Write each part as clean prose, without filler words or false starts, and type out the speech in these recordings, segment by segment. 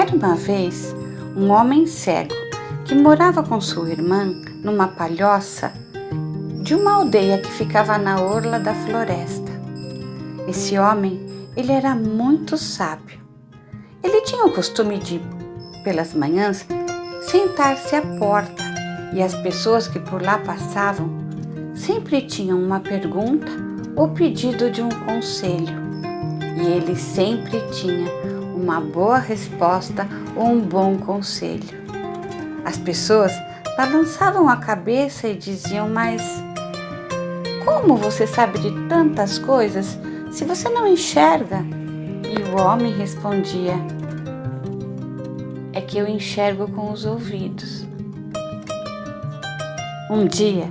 Era uma vez um homem cego que morava com sua irmã numa palhoça de uma aldeia que ficava na orla da floresta. Esse homem, ele era muito sábio. Ele tinha o costume de, pelas manhãs, sentar-se à porta, e as pessoas que por lá passavam sempre tinham uma pergunta ou pedido de um conselho, e ele sempre tinha uma boa resposta ou um bom conselho. As pessoas balançavam a cabeça e diziam: mas como você sabe de tantas coisas se você não enxerga? E o homem respondia: é que eu enxergo com os ouvidos. Um dia,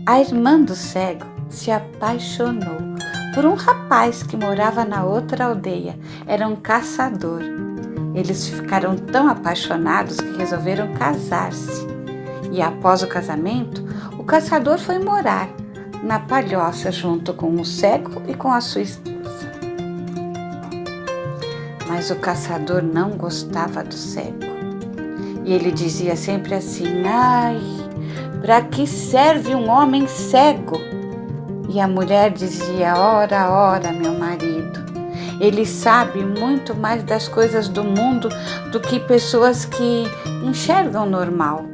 a irmã do cego se apaixonou por um rapaz que morava na outra aldeia. Era um caçador. Eles ficaram tão apaixonados que resolveram casar-se. E após o casamento, o caçador foi morar na palhoça junto com o cego e com a sua esposa. Mas o caçador não gostava do cego. E ele dizia sempre assim: ai, para que serve um homem cego? E a mulher dizia: ora, ora, meu marido, ele sabe muito mais das coisas do mundo do que pessoas que enxergam normal.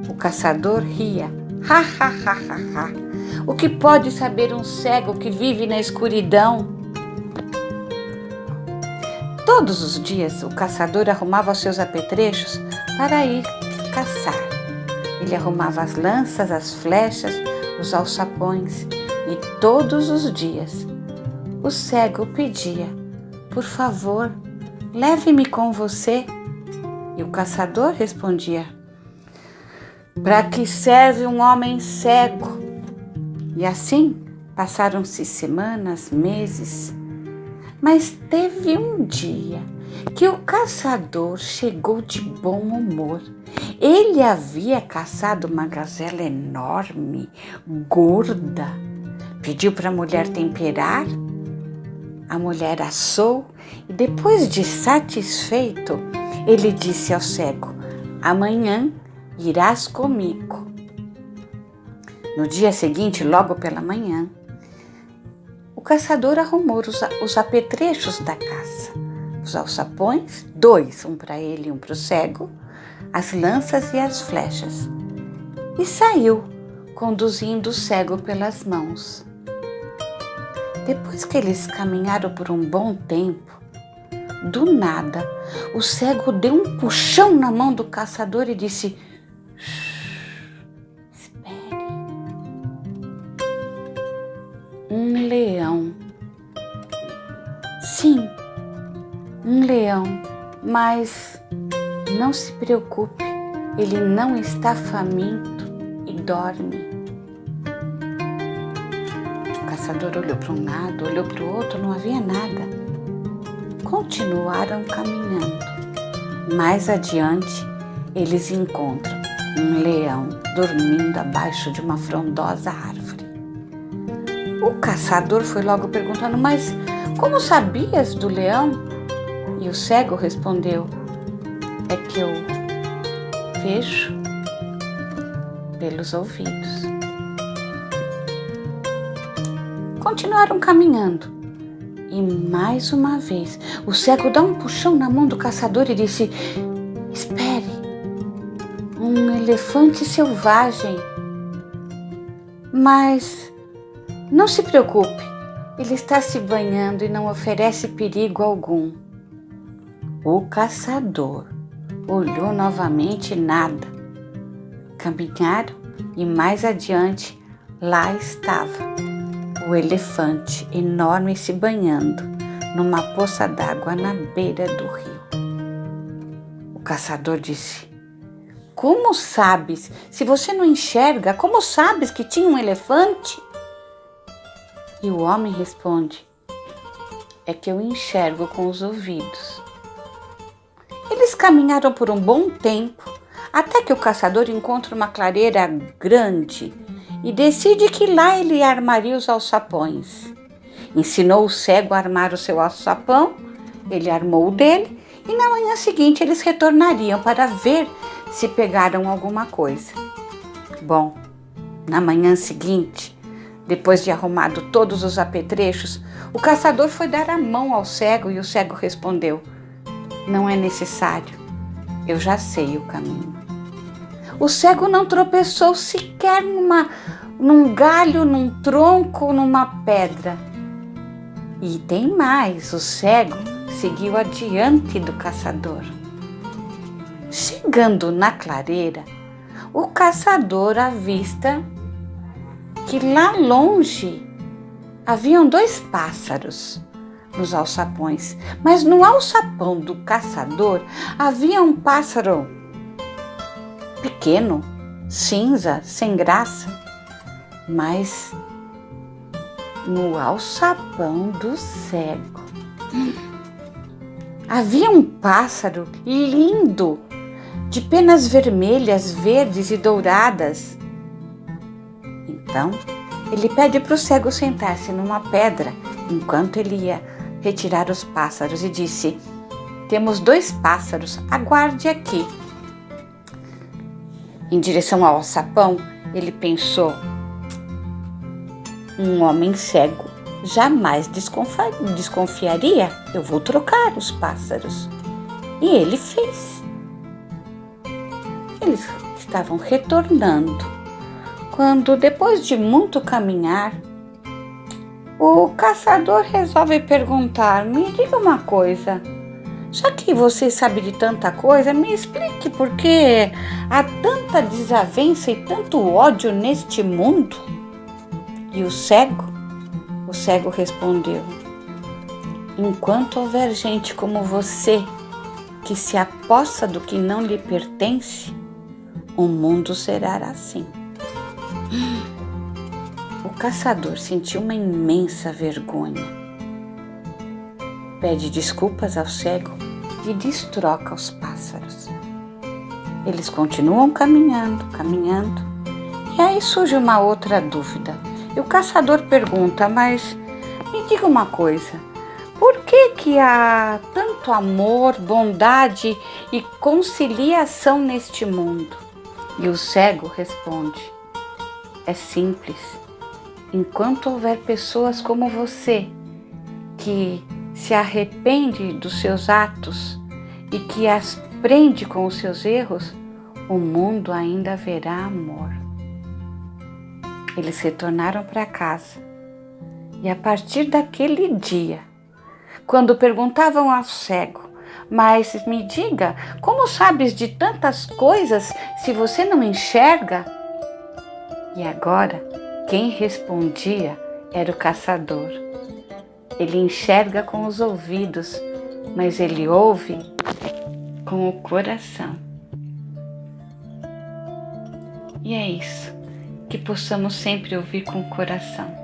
O caçador ria: ha, ha, ha, ha, ha. O que pode saber um cego que vive na escuridão? Todos os dias o caçador arrumava os seus apetrechos para ir caçar. Ele arrumava as lanças, as flechas, os alçapões, e todos os dias o cego pedia: por favor, leve-me com você. E o caçador respondia: para que serve um homem cego? E assim passaram-se semanas, meses. Mas teve um dia que o caçador chegou de bom humor. Ele havia caçado uma gazela enorme, gorda. Pediu para a mulher temperar. A mulher assou e, depois de satisfeito, ele disse ao cego: amanhã irás comigo. No dia seguinte, logo pela manhã, o caçador arrumou os apetrechos da caça. Os alçapões, 2, um para ele e um para o cego, as lanças e as flechas, e saiu conduzindo o cego pelas mãos. Depois que eles caminharam por um bom tempo, do nada, o cego deu um puxão na mão do caçador e disse: espere. Um leão. Sim, um leão, mas não se preocupe, ele não está faminto e dorme. O caçador olhou para um lado, olhou para o outro, não havia nada. Continuaram caminhando. Mais adiante, eles encontram um leão dormindo abaixo de uma frondosa árvore. O caçador foi logo perguntando: mas como sabias do leão? E o cego respondeu: é que eu vejo pelos ouvidos. Continuaram caminhando. E mais uma vez, o cego dá um puxão na mão do caçador e disse: espere, um elefante selvagem. Mas não se preocupe, ele está se banhando e não oferece perigo algum. O caçador olhou novamente e nada. Caminharam e mais adiante, lá estava o elefante enorme se banhando numa poça d'água na beira do rio. O caçador disse: como sabes? Se você não enxerga, como sabes que tinha um elefante? E o homem responde: é que eu enxergo com os ouvidos. Eles caminharam por um bom tempo, até que o caçador encontra uma clareira grande e decide que lá ele armaria os alçapões. Ensinou o cego a armar o seu alçapão, ele armou o dele e na manhã seguinte eles retornariam para ver se pegaram alguma coisa. Bom, na manhã seguinte, depois de arrumado todos os apetrechos, o caçador foi dar a mão ao cego e o cego respondeu: não é necessário, eu já sei o caminho. O cego não tropeçou sequer num galho, num tronco, numa pedra. E tem mais, o cego seguiu adiante do caçador. Chegando na clareira, o caçador avista que lá longe haviam 2 pássaros nos alçapões, mas no alçapão do caçador havia um pássaro pequeno, cinza, sem graça, mas no alçapão do cego havia um pássaro lindo, de penas vermelhas, verdes e douradas. Então, ele pede para o cego sentar-se numa pedra enquanto ele ia retirar os pássaros e disse: temos 2 pássaros, aguarde aqui. Em direção ao alçapão, ele pensou: um homem cego jamais desconfiaria, eu vou trocar os pássaros. E ele fez. Eles estavam retornando, quando, depois de muito caminhar, o caçador resolve perguntar: me diga uma coisa, já que você sabe de tanta coisa, me explique por que há tanta desavença e tanto ódio neste mundo? E o cego respondeu: enquanto houver gente como você que se apossa do que não lhe pertence, o mundo será assim. O caçador sentiu uma imensa vergonha. Pede desculpas ao cego e destroca os pássaros. Eles continuam caminhando, e aí surge uma outra dúvida. E o caçador pergunta: mas me diga uma coisa, por que há tanto amor, bondade e conciliação neste mundo? E o cego responde: é simples. Enquanto houver pessoas como você, que se arrepende dos seus atos e que aprende com os seus erros, o mundo ainda haverá amor. Eles retornaram para casa e a partir daquele dia, quando perguntavam ao cego: mas me diga, como sabes de tantas coisas se você não enxerga? E agora, quem respondia era o caçador. Ele enxerga com os ouvidos, mas ele ouve com o coração. E é isso, que possamos sempre ouvir com o coração.